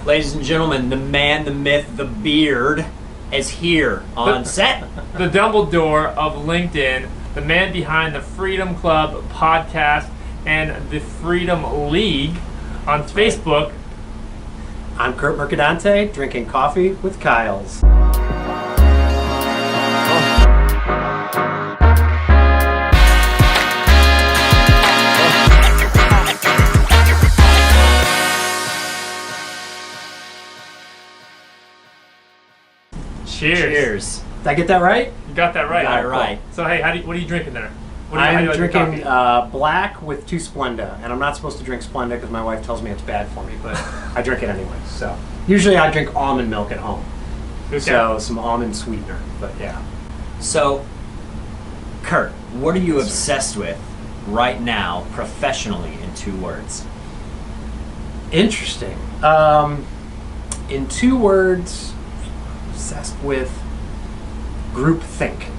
Ladies and gentlemen, the man, the myth, the beard is here on set. The Dumbledore of LinkedIn, the man behind the Freedom Club podcast and the Freedom League on Facebook. I'm Curt Mercadante, drinking coffee with Kyles. Cheers. Did I get that right? You got that right. Got it right. So hey, what are you drinking there? I'm drinking black with 2 Splenda, and I'm not supposed to drink Splenda because my wife tells me it's bad for me, but I drink it anyway. So usually I drink almond milk at home, so some almond sweetener. But yeah. So, Curt, what are you obsessed with right now, professionally, in 2 words? Interesting. In 2 words, obsessed with groupthink.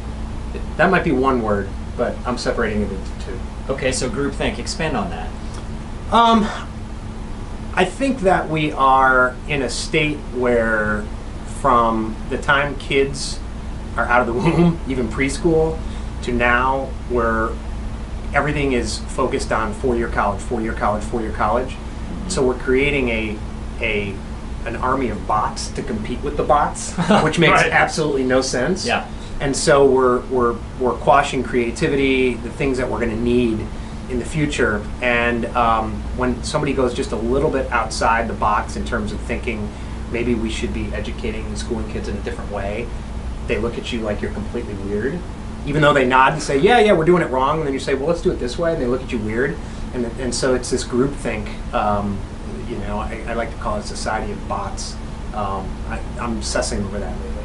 That might be 1 word, but I'm separating it into 2. Okay, so groupthink, expand on that. I think that we are in a state where from the time kids are out of the womb, even preschool, to now where everything is focused on 4-year college, 4-year college, 4-year college. So we're creating an army of bots to compete with the bots, which makes Right. absolutely no sense. Yeah. And so we're quashing creativity, the things that we're going to need in the future. And when somebody goes just a little bit outside the box in terms of thinking maybe we should be educating and schooling kids in a different way, they look at you like you're completely weird. Even though they nod and say, yeah, we're doing it wrong. And then you say, well, let's do it this way. And they look at you weird. And so it's this groupthink. I like to call it society of bots. I'm obsessing over that lately.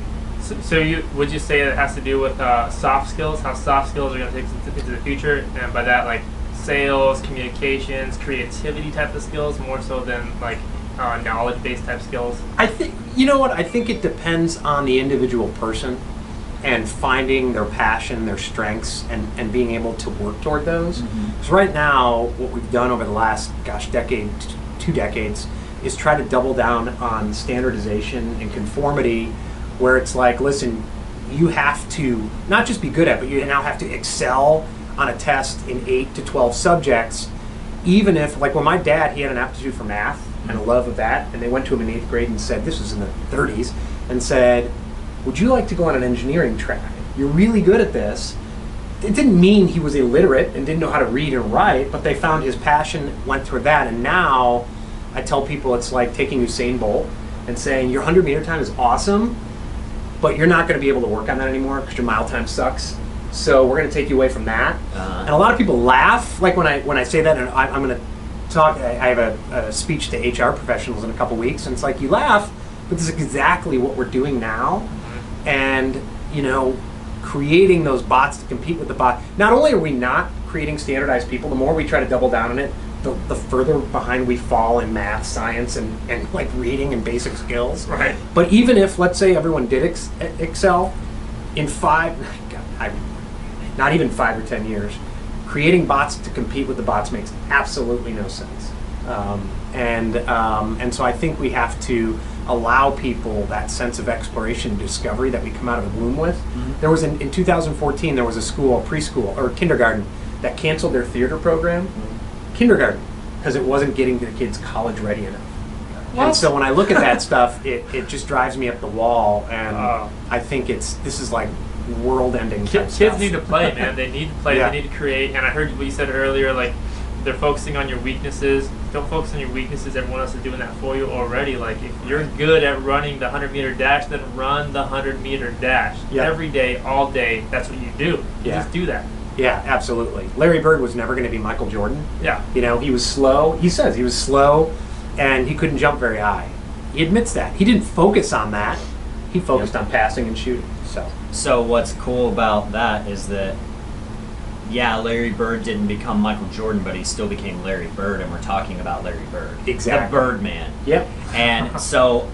So would you say it has to do with soft skills? How soft skills are going to take us into the future, and by that, like sales, communications, creativity type of skills, more so than like knowledge-based type skills? I think I think it depends on the individual person and finding their passion, their strengths, and being able to work toward those. Because right now, what we've done over the last, decade, 2 decades, is try to double down on standardization and conformity, where it's like, listen, you have to not just be good at, but you now have to excel on a test in 8 to 12 subjects, even if, like when my dad, he had an aptitude for math and a love of that, and they went to him in 8th grade and said, this was in the 30s, and said, would you like to go on an engineering track? You're really good at this. It didn't mean he was illiterate and didn't know how to read and write, but they found his passion went toward that. And now I tell people it's like taking Usain Bolt and saying your 100-meter time is awesome, but you're not going to be able to work on that anymore because your mile time sucks. So we're going to take you away from that. And a lot of people laugh, like when I say that, and I'm going to talk. I have a speech to HR professionals in a couple weeks, and it's like you laugh, but this is exactly what we're doing now. And creating those bots to compete with the bot. Not only are we not creating standardized people, the more we try to double down on it, the further behind we fall in math, science, and like reading and basic skills. Right. But even if, let's say, everyone did excel, in not even 5 or 10 years, creating bots to compete with the bots makes absolutely no sense. And so I think we have to allow people that sense of exploration and discovery that we come out of the womb with. There was in 2014, there was a school, preschool, or kindergarten that canceled their theater program. Kindergarten, because it wasn't getting the kids college ready enough. What? And so when I look at that stuff, it just drives me up the wall, and I think this is like world-ending type stuff. Kids need to play, man. They need to play. Yeah. They need to create. And I heard what you said earlier, like they're focusing on your weaknesses. Don't focus on your weaknesses. Everyone else is doing that for you already. Like if you're good at running the 100-meter dash, then run the 100-meter dash every day, all day. That's what you do. You just do that. Yeah, absolutely. Larry Bird was never going to be Michael Jordan. Yeah. He was slow. He says he was slow, and he couldn't jump very high. He admits that. He didn't focus on that. He focused on passing and shooting. So what's cool about that is that, Larry Bird didn't become Michael Jordan, but he still became Larry Bird, and we're talking about Larry Bird. Exactly. The Birdman. Yep. And so,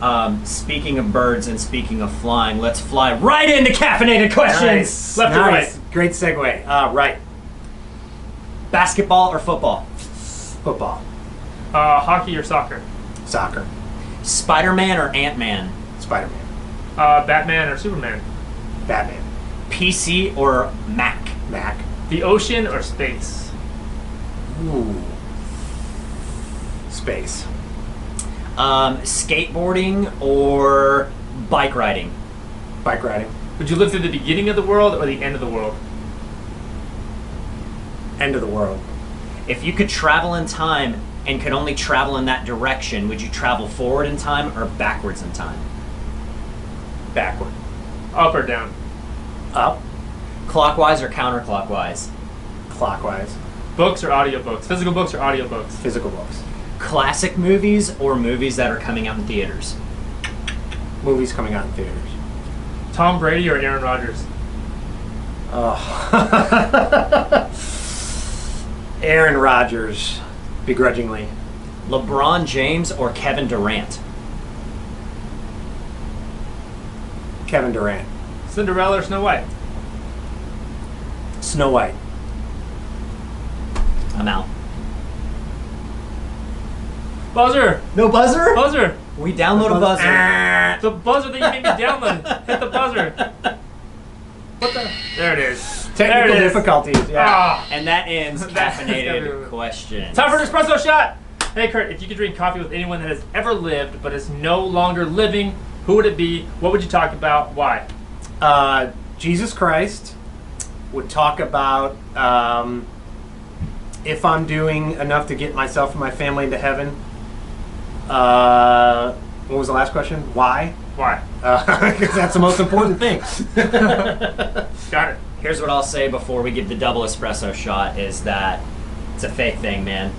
speaking of birds and speaking of flying, let's fly right into caffeinated questions. Nice. Left to right. Great segue. Right. Basketball or football? Football. Hockey or soccer? Soccer. Spider-Man or Ant-Man? Spider-Man. Batman or Superman? Batman. PC or Mac? Mac. The ocean or space? Ooh. Space. Skateboarding or bike riding? Bike riding. Would you live through the beginning of the world or the end of the world? End of the world. If you could travel in time and could only travel in that direction, would you travel forward in time or backwards in time? Backward. Up or down? Up. Clockwise or counterclockwise? Clockwise. Books or audiobooks? Physical books or audiobooks? Physical books. Classic movies or movies that are coming out in theaters? Movies coming out in theaters. Tom Brady or Aaron Rodgers? Oh. Aaron Rodgers, begrudgingly. LeBron James or Kevin Durant? Kevin Durant. Cinderella or Snow White? Snow White. I'm out. Buzzer! No buzzer? Buzzer! We download a buzzer. The buzzer that you made me download. Hit the buzzer. What the? There it is. There Technical it is. difficulties, yeah. Ah. And that ends That- caffeinated questions. Time for an espresso shot! Hey Kurt, if you could drink coffee with anyone that has ever lived but is no longer living, who would it be? What would you talk about? Why? Jesus Christ. Would talk about if I'm doing enough to get myself and my family into heaven. What was the last question? Why? Why? Because that's the most important thing. Got it. Here's what I'll say before we give the double espresso shot is that it's a fake thing, man.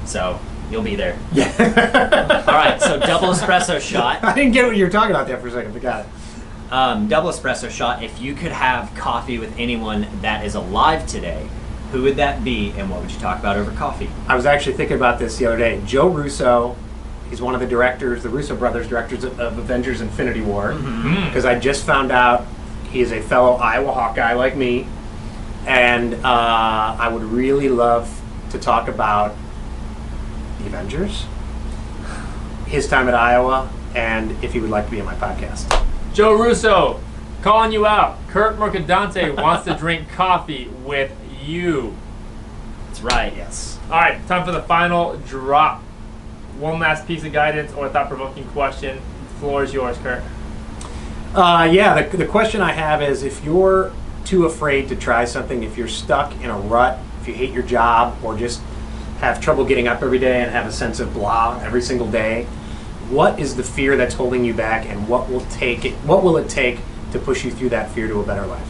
So you'll be there. Yeah. All right, so double espresso shot. I didn't get what you were talking about there for a second, but got it. Double espresso shot. If you could have coffee with anyone that is alive today, who would that be and what would you talk about over coffee? I was actually thinking about this the other day. Joe Russo, he's one of the directors, the Russo brothers, directors of Avengers Infinity War. Because I just found out he is a fellow Iowa Hawkeye like me. And I would really love to talk about the Avengers, his time at Iowa, and if he would like to be on my podcast. Joe Russo, calling you out. Curt Mercadante wants to drink coffee with you. That's right. Yes. All right, time for the final drop. One last piece of guidance or a thought-provoking question. The floor is yours, Kurt. Yeah, the question I have is if you're too afraid to try something, if you're stuck in a rut, if you hate your job or just have trouble getting up every day and have a sense of blah every single day, what is the fear that's holding you back and what will it take to push you through that fear to a better life?